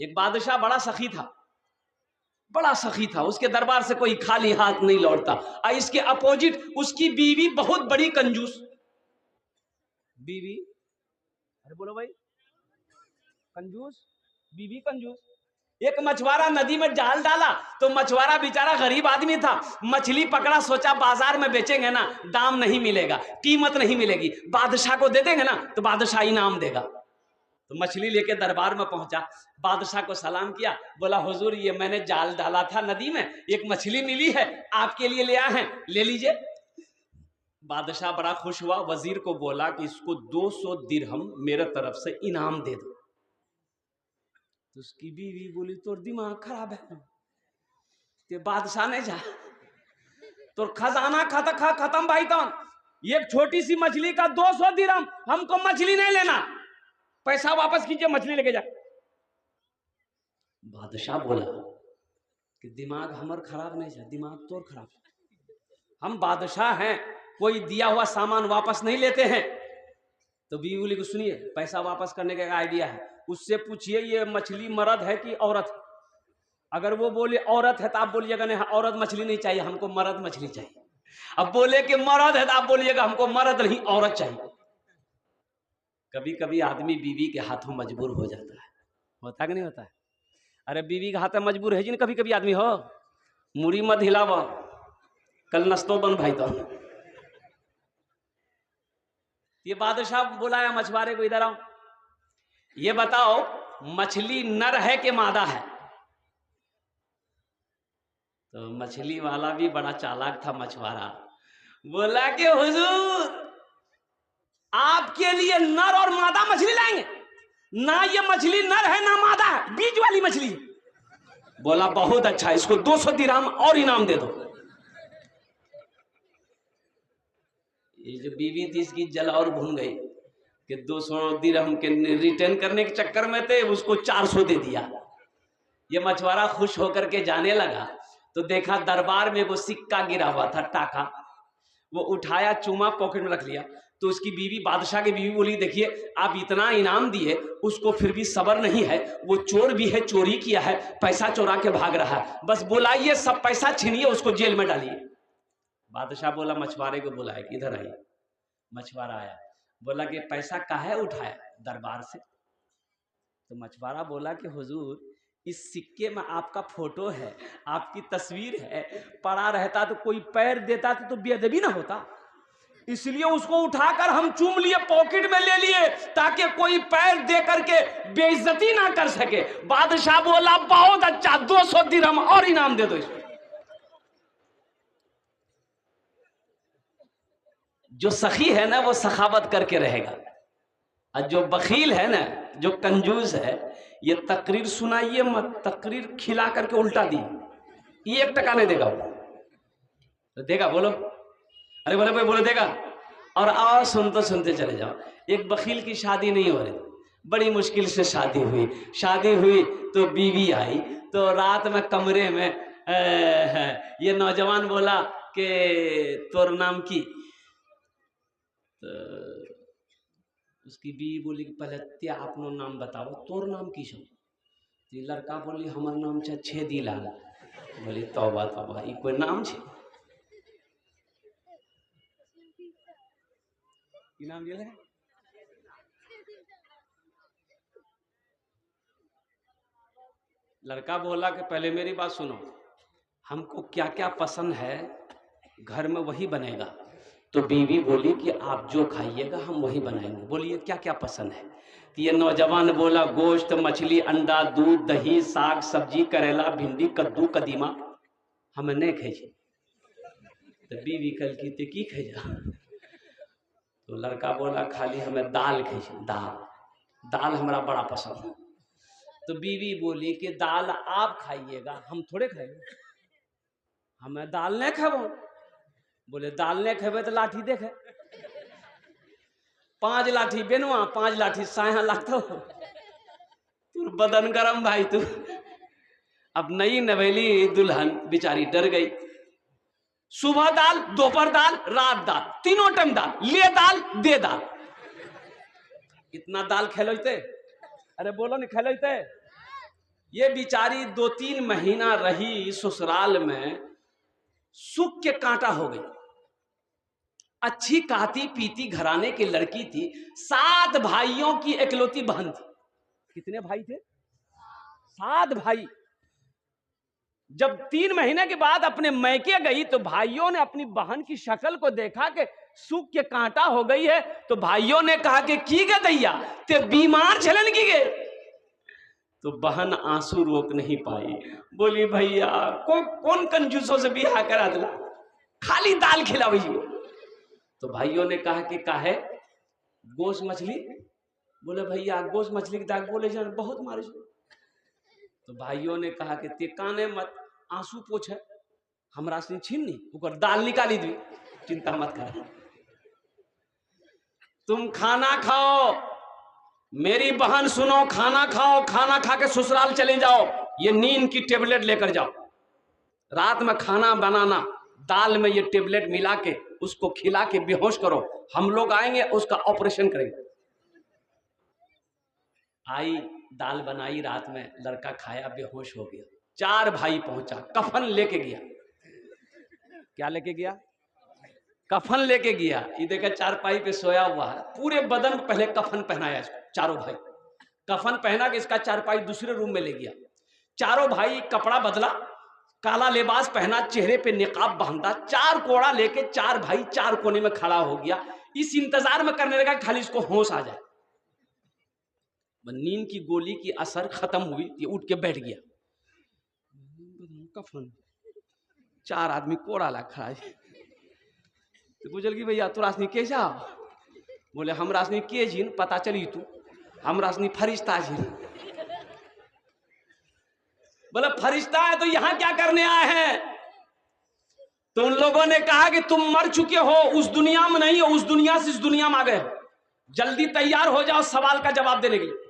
एक बादशाह बड़ा सखी था, बड़ा सखी था, उसके दरबार से कोई खाली हाथ नहीं लौटता। और इसके अपोजिट उसकी बीवी बहुत बड़ी कंजूस बीवी। अरे बोलो भाई, कंजूस बीवी कंजूस। एक मछुआरा नदी में जाल डाला तो मछुआरा बेचारा गरीब आदमी था, मछली पकड़ा, सोचा बाजार में बेचेंगे ना दाम नहीं मिलेगा, कीमत नहीं मिलेगी, बादशाह को दे देंगे ना तो बादशाह इनाम देगा। तो मछली लेके दरबार में पहुंचा, बादशाह को सलाम किया, बोला हुजूर ये मैंने जाल डाला था नदी में, एक मछली मिली है, आपके लिए ले आए हैं, ले लीजिए। बादशाह बड़ा खुश हुआ, वजीर को बोला कि इसको 200 दिरहम मेरे तरफ से इनाम दे दो। तो उसकी बीवी बोली तोर दिमाग खराब है, ते बादशाह ने जा तो खजाना खत्म भाई, तो एक छोटी सी मछली का 200 दिरहम, हमको मछली नहीं लेना, पैसा वापस कीजिए, मछली लेके जा। बादशाह बोला कि दिमाग हमार खराब नहीं है, दिमाग तोर खराब, हम बादशाह हैं, कोई दिया हुआ सामान वापस नहीं लेते हैं। तो बीवी बोली को सुनिए, पैसा वापस करने का आइडिया है, उससे पूछिए ये मछली मर्द है कि औरत है। अगर वो बोले औरत है तो आप बोलिएगा नहीं औरत मछली नहीं चाहिए, हमको मर्द मछली चाहिए। अब बोले कि मर्द है तो आप बोलिएगा हमको मर्द नहीं औरत चाहिए। कभी कभी आदमी बीवी के हाथों मजबूर हो जाता है, होता कि नहीं होता है? अरे बीवी के हाथ में मजबूर है जी, कभी कभी आदमी हो, मुड़ी मत हिलाव, कल नस्तो बन भाई। तो ये बादशाह बुलाया मछुआरे को, इधर आओ, ये बताओ मछली नर है कि मादा है? तो मछली वाला भी बड़ा चालाक था मछुआरा, बोला कि हुजूर आपके लिए नर और मादा मछली लाएंगे ना, ये मछली नर है ना मादा है, बीज वाली मछली है। बोला बहुत अच्छा, इसको 200 दिरहम और इनाम दे दो। ये जो बीवी थी इसकी जल और भून गई कि 200 दिरहम के रिटर्न करने के चक्कर में थे, उसको 400 दे दिया। ये मछुआरा खुश होकर के जाने लगा तो देखा दरबार में वो सिक्का गिरा हुआ था, टाका, वो उठाया, चूमा, पॉकेट में रख लिया। तो उसकी बीवी, बादशाह की बीवी बोली देखिए आप इतना इनाम दिए, उसको फिर भी सब्र नहीं है, वो चोर भी है, चोरी किया है, पैसा चोरा के भाग रहा है, बस बुलाइए, सब पैसा छीनिए, उसको जेल में डालिए। बादशाह बोला मछुआरे को बुलाए कि इधर आइए। मछुआरा आया, बोला कि पैसा काहे उठाया दरबार से? तो मछुआरा बोला कि हुजूर इस सिक्के में आपका फोटो है, आपकी तस्वीर है, पड़ा रहता तो कोई पैर देता तो बेअदबी ना होता, इसलिए उसको उठाकर हम चूम लिए, पॉकेट में ले लिए, ताकि कोई पैर दे करके बेइज्जती ना कर सके। बादशाह बोला बहुत अच्छा, 200 दिरहम और इनाम दे दो इसको। जो सखी है ना वो सखावत करके रहेगा, और जो बखील है ना, जो कंजूस है, ये तकरीर सुनाइए मत, तकरीर खिला करके उल्टा दी, ये 1 टका नहीं देगा। तो देगा बोलो, अरे बोले भाई बोलो देगा। और आओ सुनते सुनते चले जाओ। एक बखील की शादी नहीं हो रही, बड़ी मुश्किल से शादी हुई तो बीवी आई, तो रात में कमरे में ये नौजवान बोला कि तोर नाम की? तो उसकी बीवी बोली कि पहले त्या अपनो नाम बताओ, तोर नाम की छो? तो लड़का बोली हमार नाम छे छेदी लाल। बोली तौबा तौबा, ई कोई नाम छे? की नाम दिया है? लड़का बोला कि पहले मेरी बात सुनो, हमको क्या क्या पसंद है घर में वही बनेगा। तो बीवी बोली कि आप जो खाइएगा हम वही बनाएंगे, बोलिए क्या क्या पसंद है? तो ये नौजवान बोला गोश्त, मछली, अंडा, दूध, दही, साग सब्जी, करेला, भिंडी, कद्दू, कदीमा, हमें नहीं खाई। तो बीवी कल की खाई जा? तो लड़का बोला खाली हमें दाल खाई, दाल हमारा बड़ा पसंद है। तो बीवी बोली कि दाल आप खाइएगा, हम थोड़े खाएंगे, हमें दाल नहीं खाबो। बोले दाल नहीं खेबे तो लाठी देखे, 5 लाठी बेनुआ, 5 लाठी साया लागतो, तू बदन गरम भाई तू। अब नई नवेली दुल्हन बेचारी डर गई, सुबह दाल, दोपहर दाल, रात दाल, तीनों टाइम दाल, ले दाल दे दाल। इतना दाल खेलोते? अरे बोलो नहीं खेलोते? ये बेचारी 2-3 महीना रही ससुराल में, सुख के कांटा हो गई। अच्छी खाती पीती घराने की लड़की थी, 7 भाइयों की इकलौती बहन थी। कितने भाई थे? 7 भाई। जब 3 महीने के बाद अपने मैके गई तो भाइयों ने अपनी बहन की शक्ल को देखा कि सुख के कांटा हो गई है, तो भाइयों ने कहा कि की गे दैया ते बीमार चलन की गे। तो बहन आंसू रोक नहीं पाई, बोली भैया कौन कंजूसों से बियाह करा दिला, खाली दाल खिलावी। तो भाइयों ने कहा कि काहे गोश्त मछली? बोले भैया गोश्त मछली की दाग बोले जान बहुत मारे। तो भाइयों ने कहा कि ते काने मत आंसू पोछ है, हमरा से छीन नहीं ऊपर दाल निकाली दी, चिंता मत कर, तुम खाना खाओ। मेरी बहन सुनो, खाना खाओ, खाना खा के ससुराल चले जाओ, ये नींद की टेबलेट लेकर जाओ, रात में खाना बनाना, दाल में ये टेबलेट मिला के उसको खिला के बेहोश करो, हम लोग आएंगे उसका ऑपरेशन करेंगे। आई दाल बनाई, रात में लड़का खाया, बेहोश हो गया। 4 भाई पहुंचा, कफन लेके गया। क्या लेके गया? कफन लेके गया। ये देखा चारपाई पे सोया हुआ है, पूरे बदन में पहले कफन पहनाया इसको। चारों भाई कफन पहना के इसका चारपाई दूसरे रूम में ले गया। चारों भाई कपड़ा बदला, काला लिबास पहना, चेहरे पे निकाब बांधा, 4 कोड़ा लेके 4 भाई 4 कोने में खड़ा हो गया। इस इंतजार में करने लगा खाली इसको होश आ जाए। नींद की गोली की असर खत्म हुई, ये उठ के बैठ गया। कफन 4 आदमी कोड़ा ला खड़ा है। तो पूछल कि भैया तो रासनी कैसा? बोले हम रासनी के जिन पता चली तू, हम रासनी फरिश्ता जिन। बोले फरिश्ता है तो यहां क्या करने आए हैं? तो उन लोगों ने कहा कि तुम मर चुके हो, उस दुनिया में नहीं हो, उस दुनिया से इस दुनिया में आ गए हो, जल्दी तैयार हो जाओ सवाल का जवाब देने के लिए।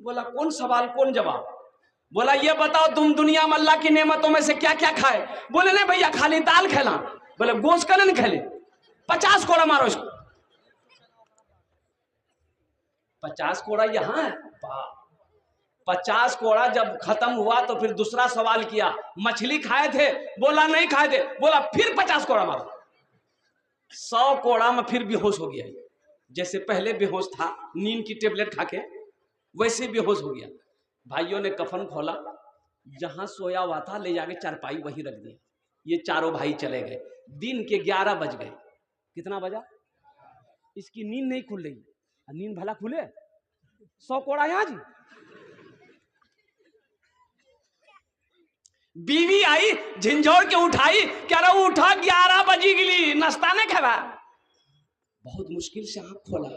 बोला कौन सवाल कौन जवाब? बोला ये बताओ तुम दुनिया में अल्लाह की नेमतों में से क्या क्या खाए? बोले नहीं भैया खाली दाल खेला। बोले गोश्त का नहीं खेले, 50 कोड़ा मारो इसको। 50 कोड़ा यहाँ है। 50 कोड़ा जब खत्म हुआ तो फिर दूसरा सवाल किया, मछली खाए थे? बोला नहीं खाए थे। बोला फिर 50 कोड़ा मारो। 100 कोड़ा में फिर बेहोश हो गया, जैसे पहले बेहोश था नींद की टेबलेट खा के, वैसे बेहोश हो गया। भाइयों ने कफन खोला, जहां सोया हुआ था ले जाके चारपाई वहीं रख दिया। ये चारों भाई चले गए। दिन के 11 बज गए। कितना बजा? इसकी नींद नहीं खुल रही। नींद भला खुले? 100 कोड़ा यहां जी। बीवी आई झिंझोड़ के उठाई, क्या रहा उठा 11 बजी गिली, नाश्ता नहीं खावा। बहुत मुश्किल से आंख खोला।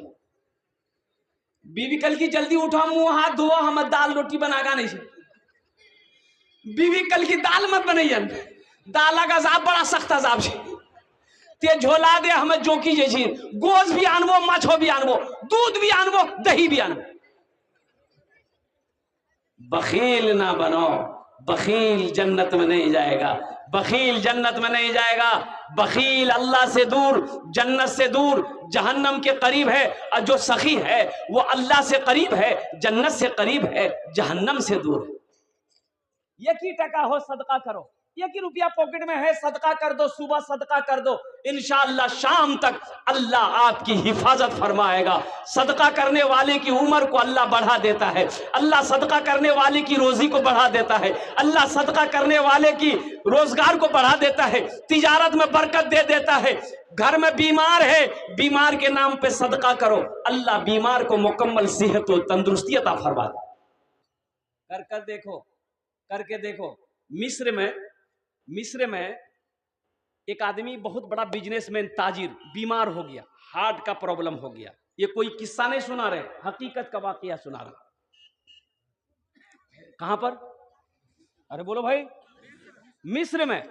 बीवी कल की जल्दी उठा, मुंह हाथ धो, हम दाल रोटी बनागा नहीं से। बीवी कल की दाल मत बनैयन, दाल का जाब बड़ा सख्त अजाब छे, ते झोला दे हमें जोकी जे छी, गोश्त भी आनबो, माछो भी आनबो, दूध भी आनबो, दही भी आनबो। बखील ना बनो, बखील जन्नत में नहीं जाएगा, बखील जन्नत में नहीं जाएगा। बखील अल्लाह से दूर, जन्नत से दूर, जहन्नम के करीब है। और जो सखी है वो अल्लाह से करीब है, जन्नत से करीब है, जहन्नम से दूर है। 1 ही टका हो सदका करो, 1 ही रुपया पॉकेट में है सदका कर दो, सुबह सदका कर दो, इंशाअल्लाह शाम तक अल्लाह आपकी हिफाजत फरमाएगा। सदका करने वाले की उम्र को अल्लाह बढ़ा देता है, अल्लाह सदका करने वाले की रोजी को बढ़ा देता है, अल्लाह सदका करने वाले की रोजगार को बढ़ा देता है, तिजारत में बरकत दे देता है। घर में बीमार है, बीमार के नाम पे सदका करो, अल्लाह बीमार को मुकम्मल सेहत और तंदुरुस्ती अता फरमा दे। कर देखो, करके देखो। मिस्र में एक आदमी बहुत बड़ा बिजनेसमैन ताजिर बीमार हो गया, हार्ट का प्रॉब्लम हो गया। ये कोई किस्सा नहीं सुना रहे, हकीकत का वाकया सुना रहा। कहां पर? अरे बोलो भाई। मिस्र में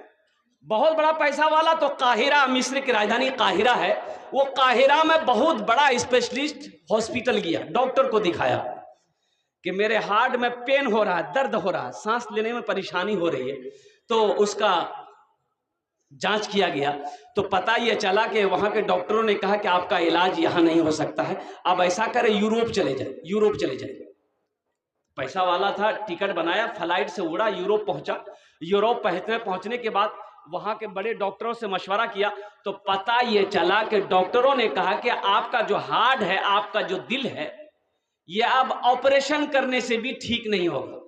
बहुत बड़ा पैसा वाला, तो काहिरा, मिस्र की राजधानी काहिरा है, वो काहिरा में बहुत बड़ा स्पेशलिस्ट हॉस्पिटल गया, डॉक्टर को दिखाया कि मेरे हार्ट में पेन हो रहा है, दर्द हो रहा है, सांस लेने में परेशानी हो रही है। तो उसका जांच किया गया तो पता ये चला कि वहां के डॉक्टरों ने कहा कि आपका इलाज यहां नहीं हो सकता है, आप ऐसा करें यूरोप चले जाए, यूरोप चले जाए। पैसा वाला था, टिकट बनाया, फ्लाइट से उड़ा, यूरोप पहुंचा। यूरोप पहुंचने के बाद वहां के बड़े डॉक्टरों से मशवरा किया तो पता ये चला कि डॉक्टरों ने कहा कि आपका जो हार्ट है, आपका जो दिल है, ये अब ऑपरेशन करने से भी ठीक नहीं होगा।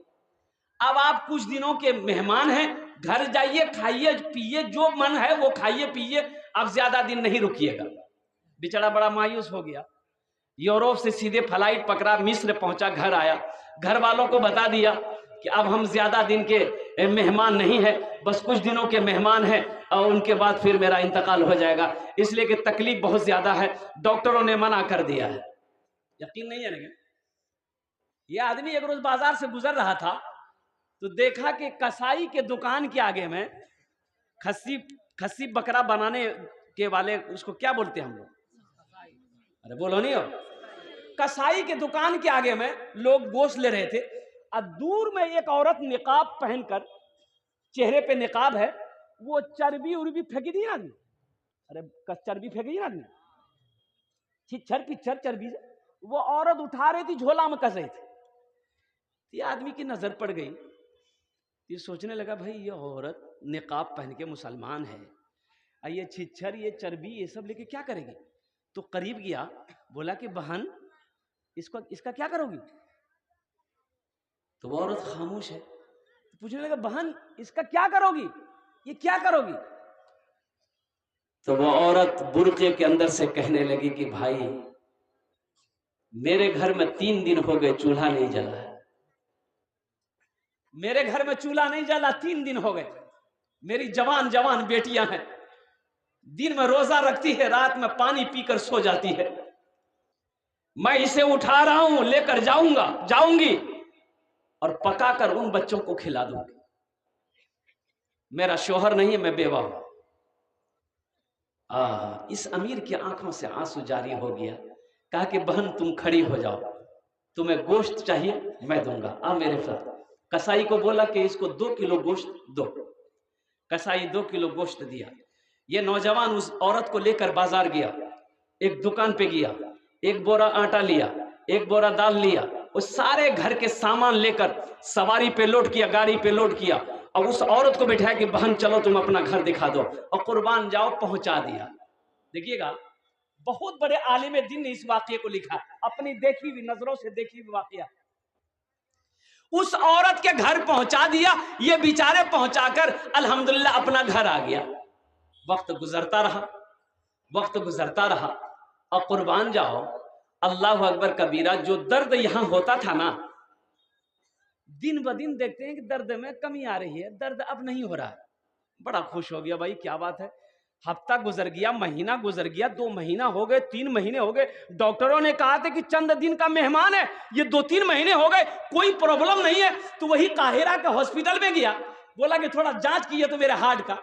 अब आप कुछ दिनों के मेहमान हैं, घर जाइए, खाइए पिए, जो मन है वो खाइए पिए, अब ज्यादा दिन नहीं रुकिएगा। बेचारा बड़ा मायूस हो गया। यूरोप से सीधे फ्लाइट पकड़ा, मिस्र पहुंचा, घर आया, घर वालों को बता दिया कि अब हम ज्यादा दिन के मेहमान नहीं है, बस कुछ दिनों के मेहमान हैं और उनके बाद फिर मेरा इंतकाल हो जाएगा, इसलिए कि तकलीफ बहुत ज्यादा है, डॉक्टरों ने मना कर दिया है। यकीन नहीं है ना, ये आदमी एक रोज बाजार से गुजर रहा था तो देखा कि कसाई के दुकान के आगे में खस्सी बकरा बनाने के वाले, उसको क्या बोलते हैं हम लोग, अरे बोलो नहीं हो, कसाई के दुकान के आगे में लोग गोश्त ले रहे थे और दूर में एक औरत निकाब पहनकर, चेहरे पे निकाब है, वो चर्बी उर्बी फेंकी दी ना आदमी, अरे चर्बी फेंकी ना आदमी, छिछर पिछर चर्बी, वो औरत उठा रही थी, झोला में कस रही थी। ये आदमी की नजर पड़ गई, ये सोचने लगा भाई ये औरत निकाब पहन के मुसलमान है, ये छिछर ये चर्बी ये सब लेके क्या करेगी। तो करीब गया, बोला कि बहन इसका क्या करोगी। तो वो औरत खामोश है, तो पूछने लगा बहन इसका क्या करोगी, ये क्या करोगी। तो वो औरत बुर्के के अंदर से कहने लगी कि भाई मेरे घर में 3 दिन हो गए चूल्हा नहीं जला है, मेरे घर में चूल्हा नहीं जला 3 दिन हो गए, मेरी जवान जवान बेटियां हैं, दिन में रोजा रखती है, रात में पानी पीकर सो जाती है, मैं इसे उठा रहा हूं, लेकर जाऊंगी और पकाकर उन बच्चों को खिला दूंगी, मेरा शोहर नहीं है, मैं बेवा हूं। इस अमीर की आंखों से आंसू जारी हो गया। कहा कि बहन तुम खड़ी हो जाओ, तुम्हें गोश्त चाहिए मैं दूंगा, मेरे साथ। कसाई को बोला कि इसको 2 किलो गोश्त दो। कसाई 2 किलो गोश्त दिया। ये नौजवान उस औरत को लेकर बाजार गया, एक दुकान पे गया, 1 बोरा आटा लिया, 1 बोरा दाल लिया, उस सारे घर के सामान लेकर सवारी पे लोड किया, गाड़ी पे लोड किया और उस औरत को बैठाया कि बहन चलो तुम अपना घर दिखा दो और कुर्बान जाओ, पहुंचा दिया। देखिएगा बहुत बड़े आलिम दीन ने इस वाकये को लिखा, अपनी देखी हुई नजरों से देखी हुई वाकया। उस औरत के घर पहुंचा दिया, ये बेचारे पहुंचाकर अल्हम्दुलिल्लाह अपना घर आ गया। वक्त गुजरता रहा और कुर्बान जाओ, अल्लाह अकबर कबीरा, जो दर्द यहां होता था ना, दिन ब दिन देखते हैं कि दर्द में कमी आ रही है, दर्द अब नहीं हो रहा है। बड़ा खुश हो गया, भाई क्या बात है। हफ्ता गुजर गया, महीना गुजर गया, 2 महीना हो गए, 3 महीने हो गए। डॉक्टरों ने कहा था कि चंद दिन का मेहमान है, ये 2-3 महीने हो गए, कोई प्रॉब्लम नहीं है। तो वही काहिरा के हॉस्पिटल में गया, बोला कि थोड़ा जांच किया तो मेरे हार्ट का।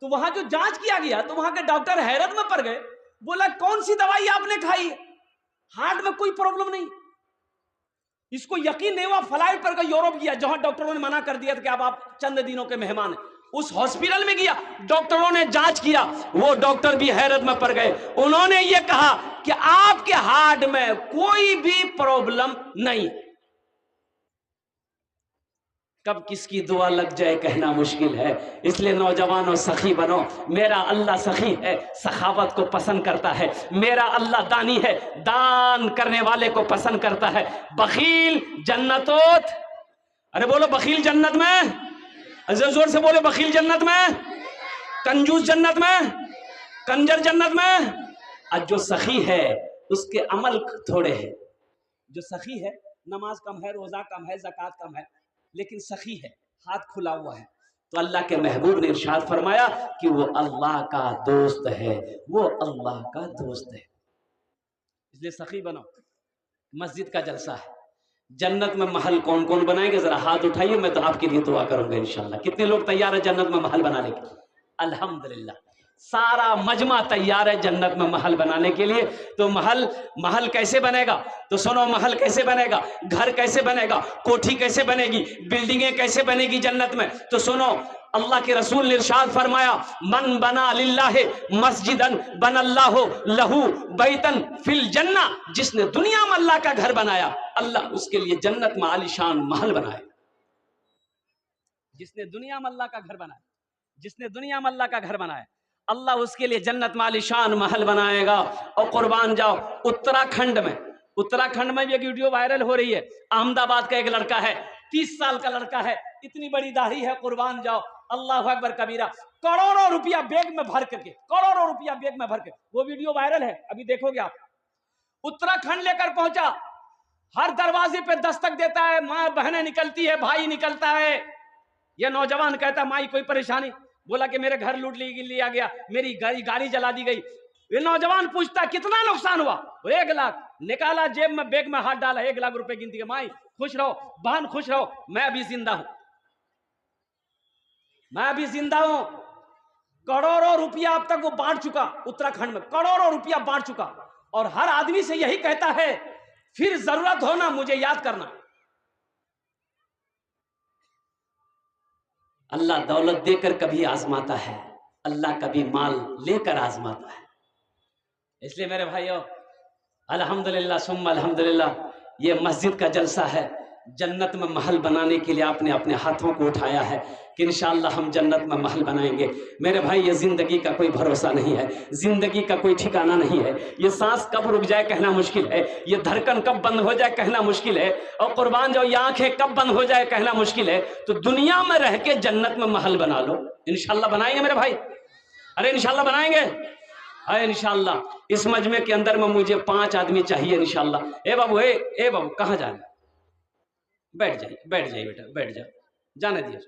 तो वहां जो जांच किया गया तो वहां के डॉक्टर हैरत में पड़ गए, बोला कौन सी दवाई आपने खाई, हार्ट में कोई प्रॉब्लम नहीं। इसको यकीन नहीं हुआ, फ्लाइट पर यूरोप गया जहां डॉक्टरों ने मना कर दिया था कि अब आप चंद दिनों के मेहमान हैं। उस हॉस्पिटल में गया, डॉक्टरों ने जांच किया, वो डॉक्टर भी हैरत में पड़ गए। उन्होंने ये कहा कि आपके हार्ट में कोई भी प्रॉब्लम नहीं। कब किसकी दुआ लग जाए कहना मुश्किल है, इसलिए नौजवानों सखी बनो। मेरा अल्लाह सखी है, सखावत को पसंद करता है। मेरा अल्लाह दानी है, दान करने वाले को पसंद करता है। बखील जन्नतोत, अरे बोलो बखील जन्नत में, जोर से बोले बखील जन्नत में, कंजूस जन्नत में, कंजर जन्नत में। और जो सखी है उसके अमल थोड़े हैं। जो सखी है, नमाज कम है, रोजा कम है, ज़कात कम है, लेकिन सखी है, हाथ खुला हुआ है। तो अल्लाह के महबूब ने इरशाद फरमाया कि वो अल्लाह का दोस्त है, वो अल्लाह का दोस्त है। इसलिए सखी बनो। मस्जिद का जलसा है, जन्नत में महल कौन कौन बनाएंगे, जरा हाथ उठाइए, मैं तो आपके लिए दुआ करूंगा इंशाल्लाह। कितने लोग तैयार है जन्नत में महल बनाने के? अल्हम्दुलिल्लाह। सारा मजमा तैयार है जन्नत में महल बनाने के लिए। तो महल कैसे बनेगा? तो सुनो, महल कैसे बनेगा, घर कैसे बनेगा, कोठी कैसे बनेगी, बिल्डिंगें कैसे बनेगी जन्नत में? तो सुनो, अल्लाह के रसूल ने इरशाद फरमाया, मन बना लिल्लाहि मस्जिदन बनल्लाहु लहू बैतन फिल जन्ना। जिसने दुनिया में अल्लाह का घर बनाया, अल्लाह उसके लिए जन्नत में आलीशान महल बनाए। जिसने दुनिया में अल्लाह का घर बनाया, जिसने दुनिया में अल्लाह का घर बनाया, अल्लाह उसके लिए जन्नत में आलीशान महल बनाएगा। और कुर्बान जाओ, उत्तराखंड में भी एक वीडियो वायरल हो रही है। अहमदाबाद का एक लड़का है, 30 साल का लड़का है, इतनी बड़ी दाढ़ी है, कुर्बान जाओ, अल्लाह अकबर कबीरा, करोड़ों रुपया बैग में भर करके, करोड़ों रुपया बैग में भर के, वो वीडियो वायरल है, अभी देखोगे आप। उत्तराखंड लेकर पहुंचा, हर दरवाजे पे दस्तक देता है, माँ बहनें निकलती है, भाई निकलता है। ये नौजवान कहता, माई कोई परेशानी? बोला कि मेरे घर लूट लिया गया, मेरी गाड़ी जला दी गई। ये नौजवान पूछता, कितना नुकसान हुआ? 1 लाख। निकाला, जेब में बैग में हाथ डाला, 1 लाख रुपए गिनती है। माई खुश रहो, बहन खुश रहो, मैं अभी जिंदा हूं, मैं अभी जिंदा हूं। करोड़ों रुपया अब तक वो बांट चुका, उत्तराखंड में करोड़ों रुपया बांट चुका, और हर आदमी से यही कहता है, फिर जरूरत हो ना मुझे याद करना। अल्लाह दौलत देकर कभी आजमाता है, अल्लाह कभी माल लेकर आजमाता है। इसलिए मेरे भाइयों, अल्हम्दुलिल्लाह सुम्मा अल्हम्दुलिल्लाह, ये मस्जिद का जलसा है। जन्नत में महल बनाने के लिए आपने अपने हाथों को उठाया है कि इंशाअल्लाह हम जन्नत में महल बनाएंगे। मेरे भाई, ये जिंदगी का कोई भरोसा नहीं है, जिंदगी का कोई ठिकाना नहीं है। ये सांस कब रुक जाए कहना मुश्किल है, ये धड़कन कब बंद हो जाए कहना मुश्किल है, और कुर्बान जाओ, ये आंखें कब बंद हो जाए कहना मुश्किल है। तो दुनिया में रह के जन्नत में महल बना लो, इंशाअल्लाह बनाएंगे मेरे भाई, अरे इंशाअल्लाह बनाएंगे, अरे इंशाअल्लाह। इस मजमे के अंदर में मुझे 5 आदमी चाहिए इंशाअल्लाह। ए बाबू, ए बाबू, कहाँ जाना? बैठ जाइए बेटा, बैठ जाओ, जाने दिए।